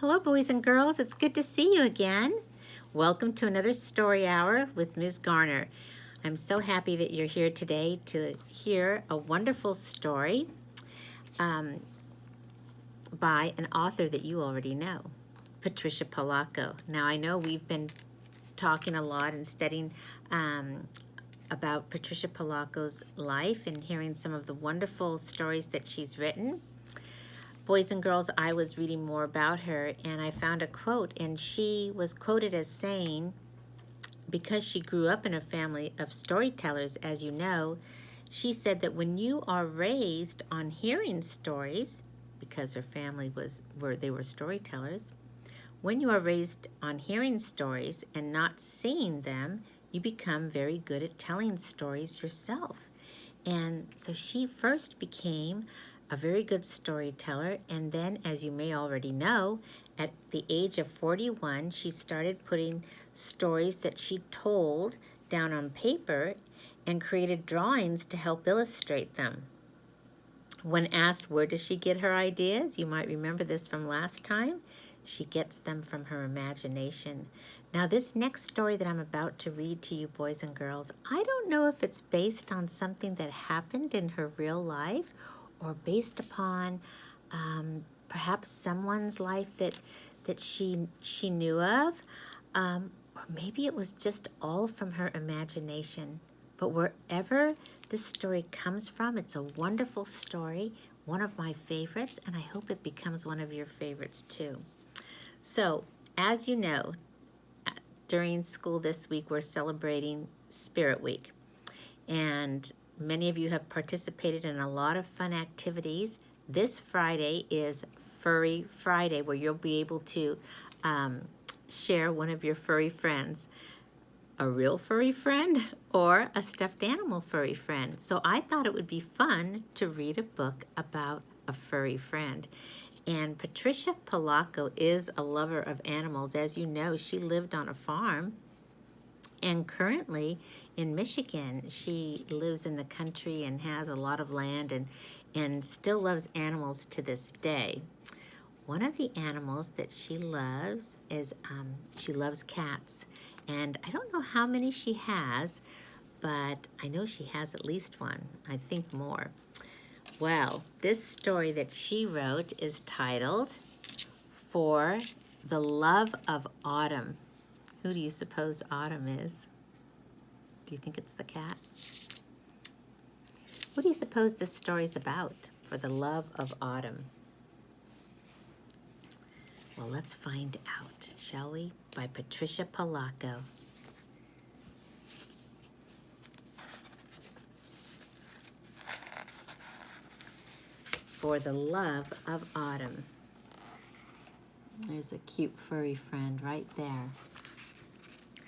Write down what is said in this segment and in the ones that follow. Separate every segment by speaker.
Speaker 1: Hello, boys and girls. It's good to see you again. Welcome to another story hour with Ms. Garner. I'm so happy that you're here today to hear a wonderful story by an author that you already know, Patricia Polacco. Now, I know we've been talking a lot and studying about Patricia Polacco's life and hearing some of the wonderful stories that she's written. Boys and girls, I was reading more about her and I found a quote, and she was quoted as saying, because she grew up in a family of storytellers, as you know, she said that when you are raised on hearing stories, because her family were storytellers, when you are raised on hearing stories and not seeing them, you become very good at telling stories yourself. And so she first became a very good storyteller, and then, as you may already know, at the age of 41, she started putting stories that she told down on paper and created drawings to help illustrate them. When asked where does she get her ideas, you might remember this from last time, she gets them from her imagination. Now, this next story that I'm about to read to you, boys and girls, I don't know if it's based on something that happened in her real life or based upon perhaps someone's life that she knew of, or maybe it was just all from her imagination. But wherever this story comes from, it's a wonderful story, one of my favorites, and I hope it becomes one of your favorites too. So, as you know, during school this week, we're celebrating Spirit Week. And many of you have participated in a lot of fun activities. This Friday is Furry Friday, where you'll be able to share one of your furry friends, a real furry friend or a stuffed animal furry friend. So I thought it would be fun to read a book about a furry friend. And Patricia Polacco is a lover of animals. As you know, she lived on a farm, and currently in Michigan, she lives in the country and has a lot of land and still loves animals to this day. One of the animals that she loves is she loves cats. And I don't know how many she has, but I know she has at least one. I think more. Well, this story that she wrote is titled For the Love of Autumn. Who do you suppose Autumn is? Do you think it's the cat? What do you suppose this story's about? For the Love of Autumn. Well, let's find out, shall we? By Patricia Polacco. For the Love of Autumn. There's a cute furry friend right there.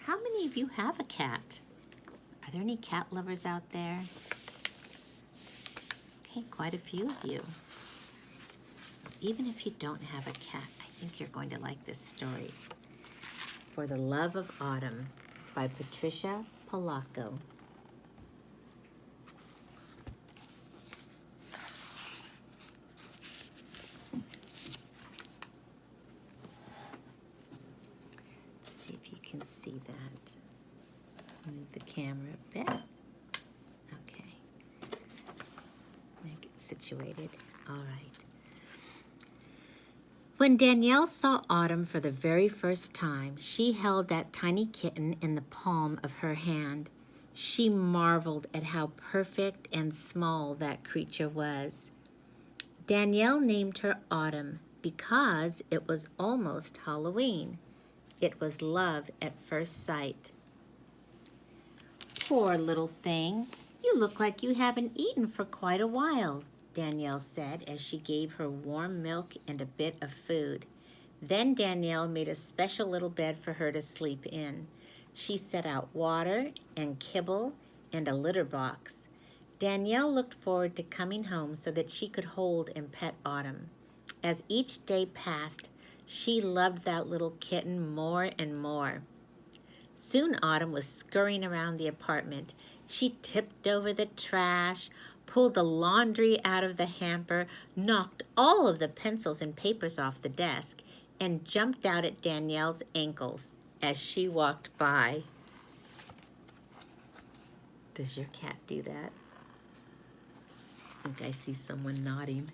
Speaker 1: How many of you have a cat? Are there any cat lovers out there? Okay, quite a few of you. Even if you don't have a cat, I think you're going to like this story. For the Love of Autumn by Patricia Polacco. Let's see if you can see that. Move the camera a bit. Okay. Make it situated. All right. When Danielle saw Autumn for the very first time, she held that tiny kitten in the palm of her hand. She marveled at how perfect and small that creature was. Danielle named her Autumn because it was almost Halloween. It was love at first sight. Poor little thing, you look like you haven't eaten for quite a while, Danielle said as she gave her warm milk and a bit of food. Then Danielle made a special little bed for her to sleep in. She set out water and kibble and a litter box. Danielle looked forward to coming home so that she could hold and pet Autumn. As each day passed, she loved that little kitten more and more. Soon Autumn was scurrying around the apartment. She tipped over the trash, pulled the laundry out of the hamper, knocked all of the pencils and papers off the desk, and jumped out at Danielle's ankles as she walked by. Does your cat do that? I think I see someone nodding.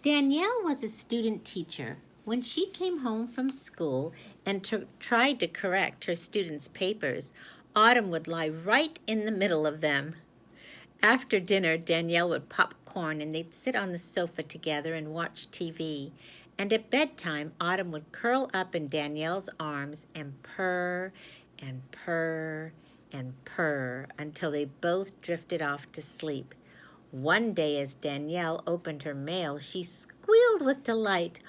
Speaker 1: Danielle was a student teacher. When she came home from school and tried to correct her students' papers, Autumn would lie right in the middle of them. After dinner, Danielle would pop corn and they'd sit on the sofa together and watch TV. And at bedtime, Autumn would curl up in Danielle's arms and purr and purr and purr until they both drifted off to sleep. One day, as Danielle opened her mail, she squealed with delight.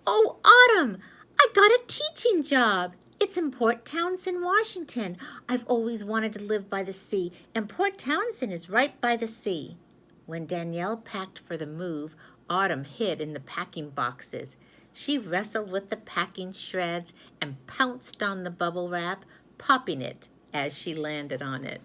Speaker 1: "Oh, Autumn, I got a teaching job. It's in Port Townsend, Washington. I've always wanted to live by the sea, and Port Townsend is right by the sea." When Danielle packed for the move, Autumn hid in the packing boxes. She wrestled with the packing shreds and pounced on the bubble wrap, popping it as she landed on it.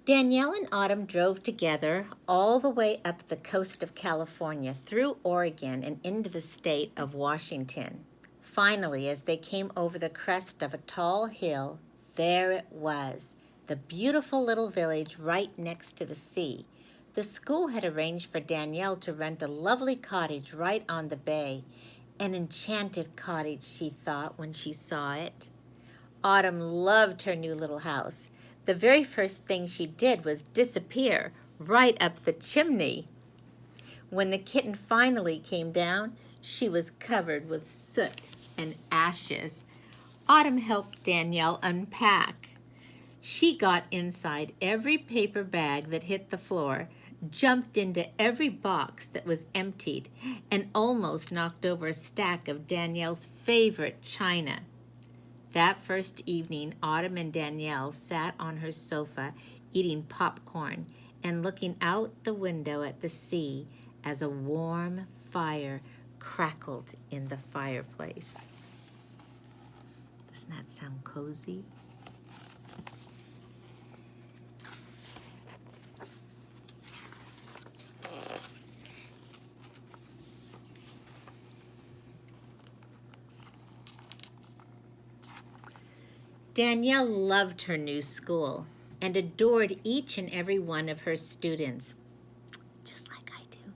Speaker 1: Danielle and Autumn drove together all the way up the coast of California, through Oregon, and into the state of Washington. Finally, as they came over the crest of a tall hill, there it was, the beautiful little village right next to the sea. The school had arranged for Danielle to rent a lovely cottage right on the bay. An enchanted cottage, she thought when she saw it. Autumn loved her new little house. The very first thing she did was disappear right up the chimney. When the kitten finally came down, she was covered with soot and ashes. Autumn helped Danielle unpack. She got inside every paper bag that hit the floor, jumped into every box that was emptied, and almost knocked over a stack of Danielle's favorite china. That first evening, Autumn and Danielle sat on her sofa eating popcorn and looking out the window at the sea as a warm fire crackled in the fireplace. Doesn't that sound cozy? Danielle loved her new school and adored each and every one of her students, just like I do.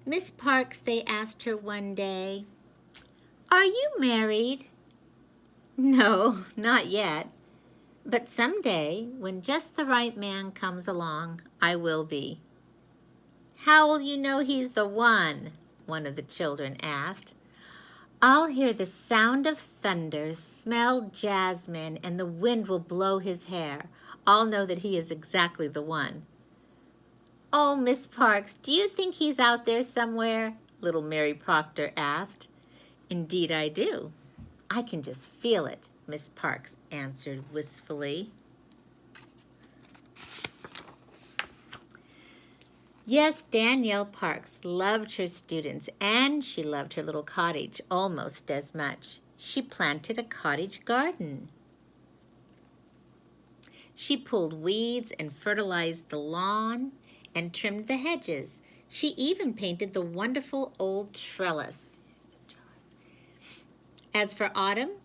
Speaker 1: "Miss Parks," they asked her one day, "are you married?" "No, not yet. But someday, when just the right man comes along, I will be." "How will you know he's the one?" one of the children asked. "I'll hear the sound of thunder, smell jasmine, and the wind will blow his hair. I'll know that he is exactly the one." "Oh, Miss Parks, do you think he's out there somewhere?" little Mary Proctor asked. "Indeed I do. I can just feel it," Miss Parks answered wistfully. Yes, Danielle Parks loved her students, and she loved her little cottage almost as much. She planted a cottage garden. She pulled weeds and fertilized the lawn and trimmed the hedges. She even painted the wonderful old trellis. As for Autumn,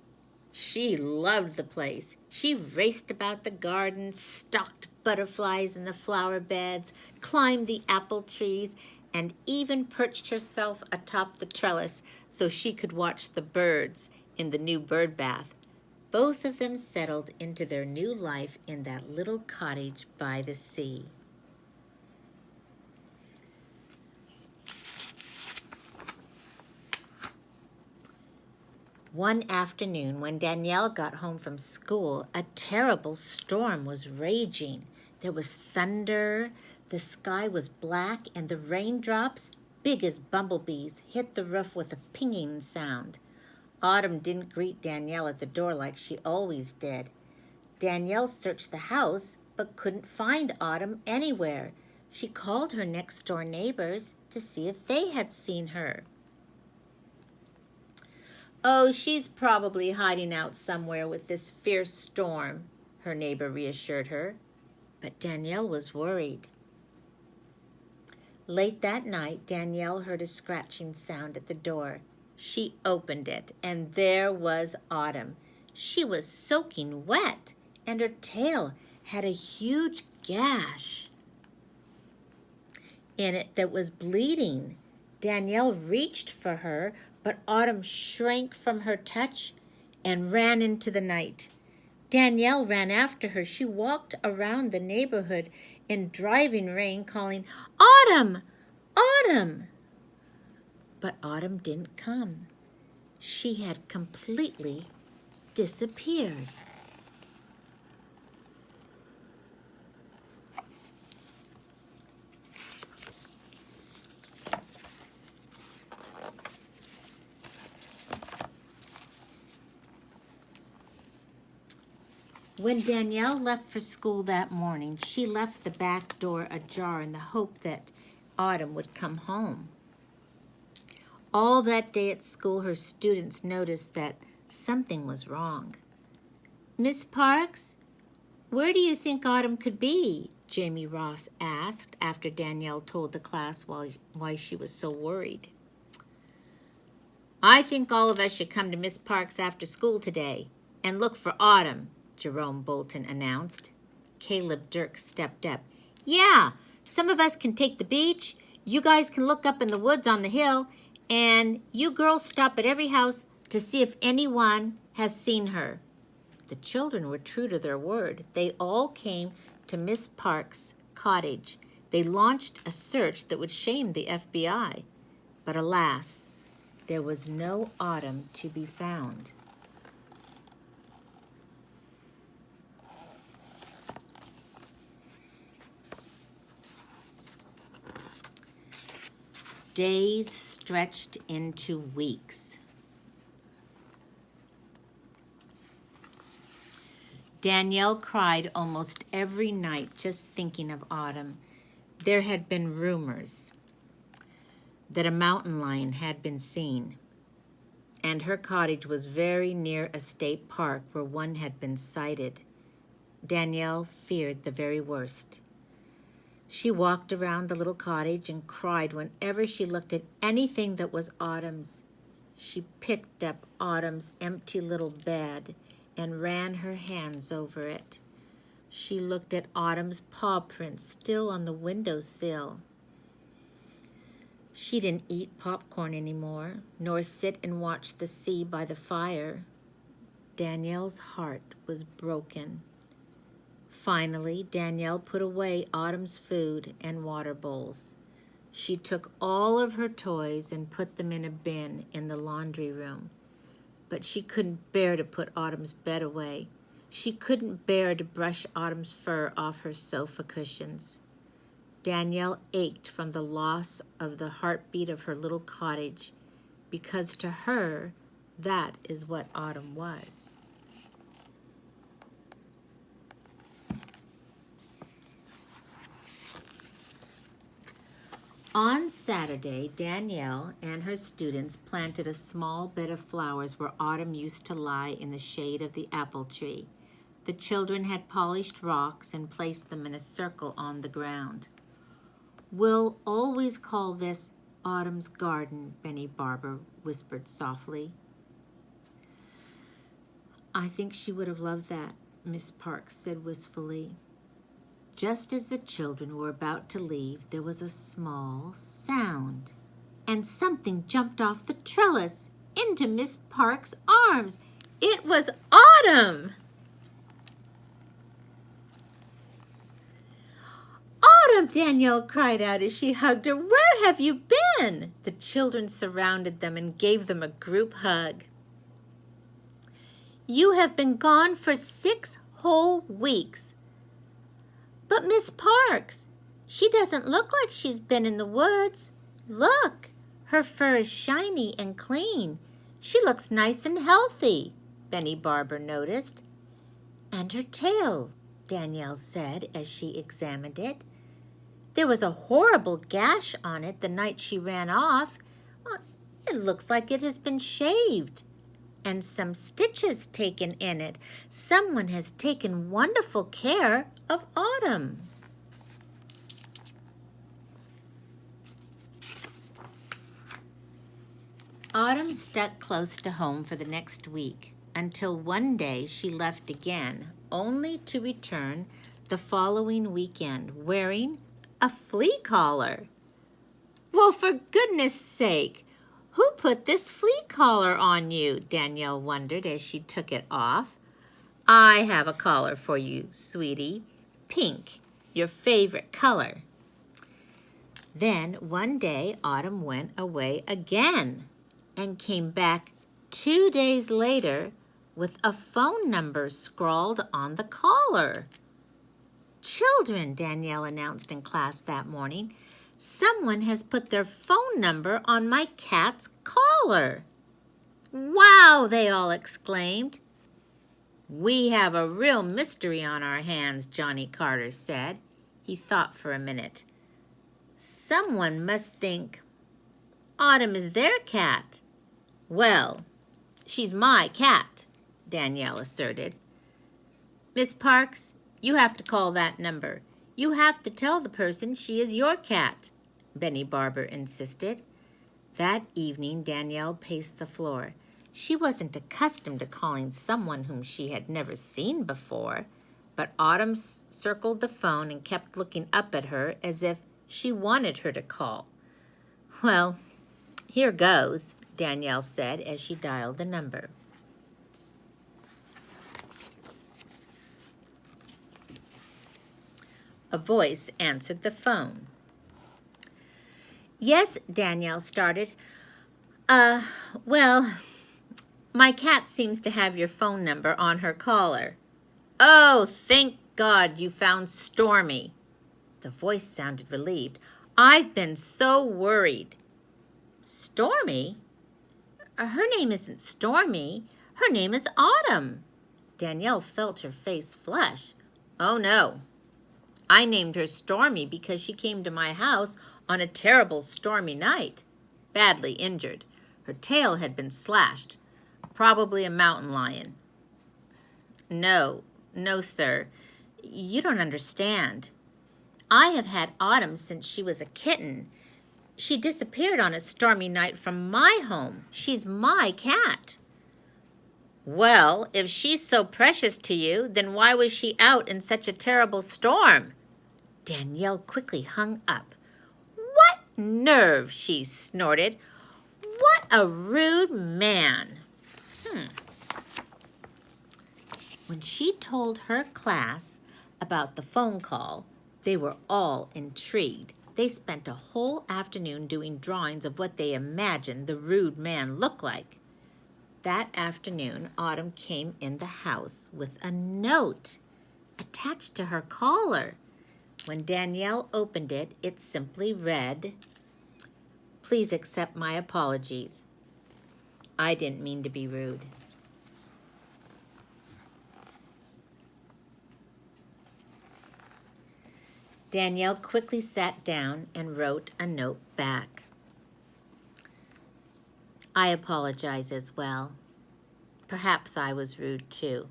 Speaker 1: she loved the place. She raced about the garden, stalked butterflies in the flower beds, climbed the apple trees, and even perched herself atop the trellis so she could watch the birds in the new bird bath. Both of them settled into their new life in that little cottage by the sea. One afternoon, when Danielle got home from school, a terrible storm was raging. There was thunder, the sky was black, and the raindrops big as bumblebees, hit the roof with a pinging sound. Autumn didn't greet Danielle at the door like she always did. Danielle searched the house but couldn't find Autumn anywhere. She called her next-door neighbors to see if they had seen her. "Oh, she's probably hiding out somewhere with this fierce storm," her neighbor reassured her. But Danielle was worried. Late that night, Danielle heard a scratching sound at the door. She opened it, and there was Autumn. She was soaking wet, and her tail had a huge gash in it that was bleeding. Danielle reached for her, but Autumn shrank from her touch and ran into the night. Danielle ran after her. She walked around the neighborhood in driving rain, calling, "Autumn! Autumn!" But Autumn didn't come. She had completely disappeared. When Danielle left for school that morning, she left the back door ajar in the hope that Autumn would come home. All that day at school, her students noticed that something was wrong. "Miss Parks, where do you think Autumn could be?" Jamie Ross asked after Danielle told the class why she was so worried. "I think all of us should come to Miss Parks after school today and look for Autumn," Jerome Bolton announced. Caleb Dirk stepped up. "Yeah, some of us can take the beach. You guys can look up in the woods on the hill. And you girls stop at every house to see if anyone has seen her." The children were true to their word. They all came to Miss Parks' cottage. They launched a search that would shame the FBI. But alas, there was no Autumn to be found. Days stretched into weeks. Danielle cried almost every night just thinking of Autumn. There had been rumors that a mountain lion had been seen, and her cottage was very near a state park where one had been sighted. Danielle feared the very worst. She walked around the little cottage and cried whenever she looked at anything that was Autumn's. She picked up Autumn's empty little bed and ran her hands over it. She looked at Autumn's paw prints still on the windowsill. She didn't eat popcorn anymore, nor sit and watch the sea by the fire. Danielle's heart was broken. Finally, Danielle put away Autumn's food and water bowls. She took all of her toys and put them in a bin in the laundry room. But she couldn't bear to put Autumn's bed away. She couldn't bear to brush Autumn's fur off her sofa cushions. Danielle ached from the loss of the heartbeat of her little cottage, because to her, that is what Autumn was. On Saturday, Danielle and her students planted a small bed of flowers where Autumn used to lie in the shade of the apple tree. The children had polished rocks and placed them in a circle on the ground. "We'll always call this Autumn's garden," Benny Barber whispered softly. "I think she would have loved that," Miss Parks said wistfully. Just as the children were about to leave, there was a small sound, and something jumped off the trellis into Miss Parks' arms. It was Autumn! "Autumn!" Danielle cried out as she hugged her. "Where have you been?" The children surrounded them and gave them a group hug. "You have been gone for 6 whole weeks. But Miss Parks, she doesn't look like she's been in the woods. Look, her fur is shiny and clean. She looks nice and healthy, Benny Barber noticed. And her tail, Danielle said as she examined it. There was a horrible gash on it the night she ran off. Well, it looks like it has been shaved. And some stitches taken in it. Someone has taken wonderful care of Autumn. Autumn stuck close to home for the next week, until one day she left again, only to return the following weekend wearing a flea collar. Well, for goodness sake, who put this flea collar on you? Danielle wondered as she took it off. I have a collar for you, sweetie. Pink, your favorite color. Then one day Autumn went away again and came back 2 days later with a phone number scrawled on the collar. Children, Danielle announced in class that morning, someone has put their phone number on my cat's collar. Wow, they all exclaimed. We have a real mystery on our hands, Johnny Carter said. He thought for a minute. Someone must think Autumn is their cat. Well, she's my cat, Danielle asserted. Miss Parks, you have to call that number. You have to tell the person she is your cat, Benny Barber insisted. That evening, Danielle paced the floor. She wasn't accustomed to calling someone whom she had never seen before, but Autumn circled the phone and kept looking up at her as if she wanted her to call. Well, here goes, Danielle said as she dialed the number. A voice answered the phone. Yes, Danielle started. Well, my cat seems to have your phone number on her collar. Oh, thank God you found Stormy. The voice sounded relieved. I've been so worried. Stormy? Her name isn't Stormy. Her name is Autumn. Danielle felt her face flush. Oh, no. I named her Stormy because she came to my house on a terrible stormy night, badly injured. Her tail had been slashed, probably a mountain lion. No, sir. You don't understand. I have had Autumn since she was a kitten. She disappeared on a stormy night from my home. She's my cat. Well, if she's so precious to you, then why was she out in such a terrible storm? Danielle quickly hung up. What nerve, she snorted. What a rude man. When she told her class about the phone call, they were all intrigued. They spent a whole afternoon doing drawings of what they imagined the rude man looked like. That afternoon, Autumn came in the house with a note attached to her collar. When Danielle opened it, it simply read, Please accept my apologies. I didn't mean to be rude. Danielle quickly sat down and wrote a note back. I apologize as well. Perhaps I was rude too.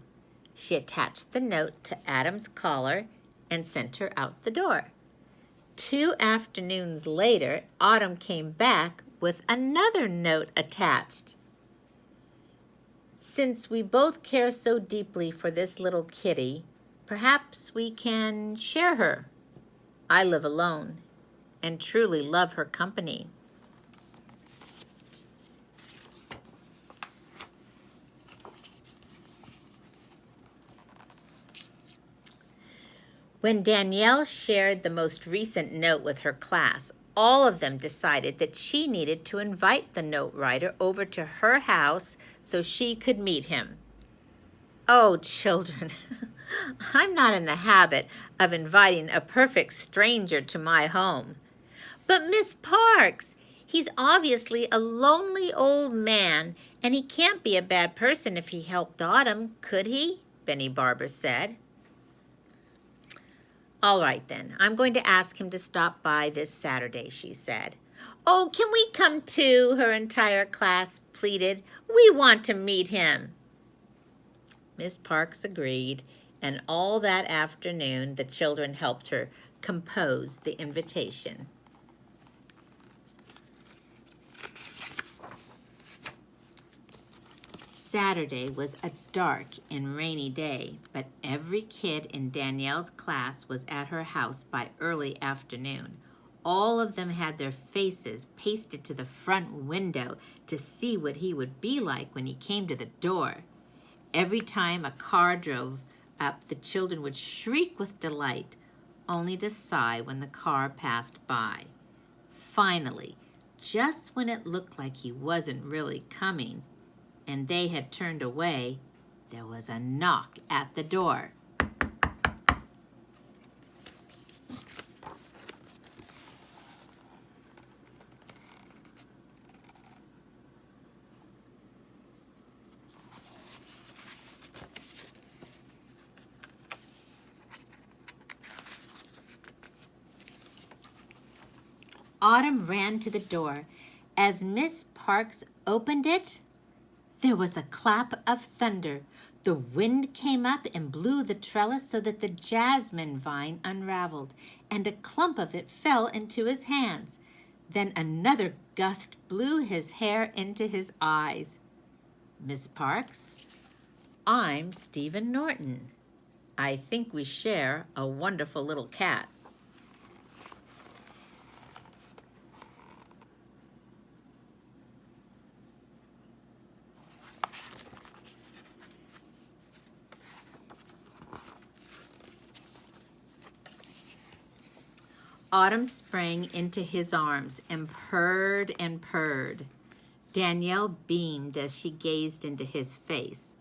Speaker 1: She attached the note to Adam's collar and sent her out the door. 2 afternoons later, Autumn came back with another note attached. Since we both care so deeply for this little kitty, perhaps we can share her. I live alone and truly love her company. When Danielle shared the most recent note with her class, all of them decided that she needed to invite the note writer over to her house so she could meet him. Oh, children, I'm not in the habit of inviting a perfect stranger to my home. But Miss Parks, He's obviously a lonely old man, and he can't be a bad person if he helped Autumn, could he? Benny Barber said. All right, then. I'm going to ask him to stop by this Saturday, she said. Oh, can we come too? Her entire class pleaded. We want to meet him. Miss Parks agreed, and all that afternoon the children helped her compose the invitation. Saturday was a dark and rainy day, but every kid in Danielle's class was at her house by early afternoon. All of them had their faces pasted to the front window to see what he would be like when he came to the door. Every time a car drove up, the children would shriek with delight, only to sigh when the car passed by. Finally, just when it looked like he wasn't really coming, and they had turned away, there was a knock at the door. Autumn ran to the door. As Miss Parks opened it, there was a clap of thunder. The wind came up and blew the trellis so that the jasmine vine unraveled, and a clump of it fell into his hands. Then another gust blew his hair into his eyes. Miss Parks, I'm Stephen Norton. I think we share a wonderful little cat. Autumn sprang into his arms and purred and purred. Danielle beamed as she gazed into his face.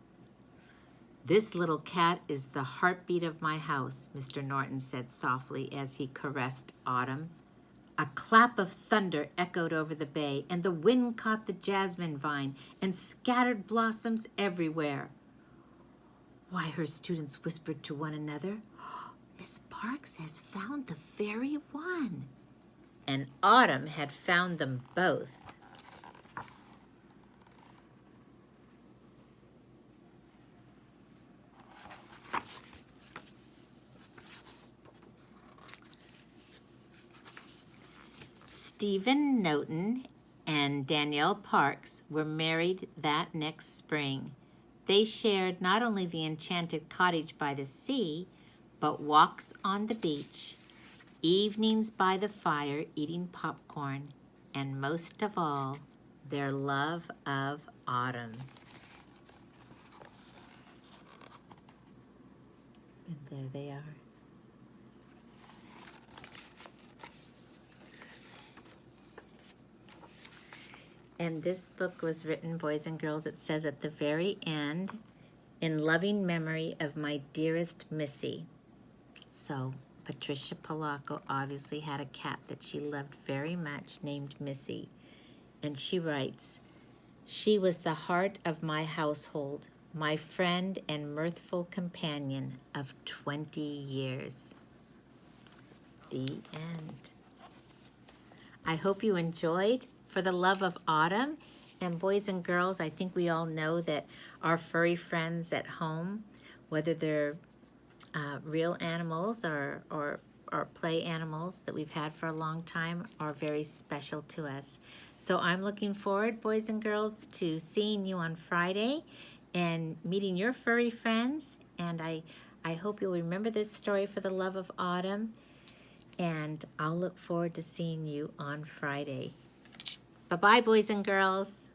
Speaker 1: This little cat is the heartbeat of my house, Mr. Norton said softly as he caressed Autumn. A clap of thunder echoed over the bay, and the wind caught the jasmine vine and scattered blossoms everywhere. Why, her students whispered to one another, Miss Parks has found the very one. And Autumn had found them both. Stephen Norton and Danielle Parks were married that next spring. They shared not only the enchanted cottage by the sea, but walks on the beach, evenings by the fire eating popcorn, and most of all, their love of autumn. And there they are. And this book was written, boys and girls, it says at the very end, in loving memory of my dearest Missy. So Patricia Polacco obviously had a cat that she loved very much named Missy. And she writes, she was the heart of my household, my friend and mirthful companion of 20 years. The end. I hope you enjoyed For the Love of Autumn. And boys and girls, I think we all know that our furry friends at home, whether they're real animals or play animals that we've had for a long time, are very special to us. So I'm looking forward, boys and girls, to seeing you on Friday and meeting your furry friends. And I hope you'll remember this story, For the Love of Autumn. And I'll look forward to seeing you on Friday. Bye-bye, boys and girls.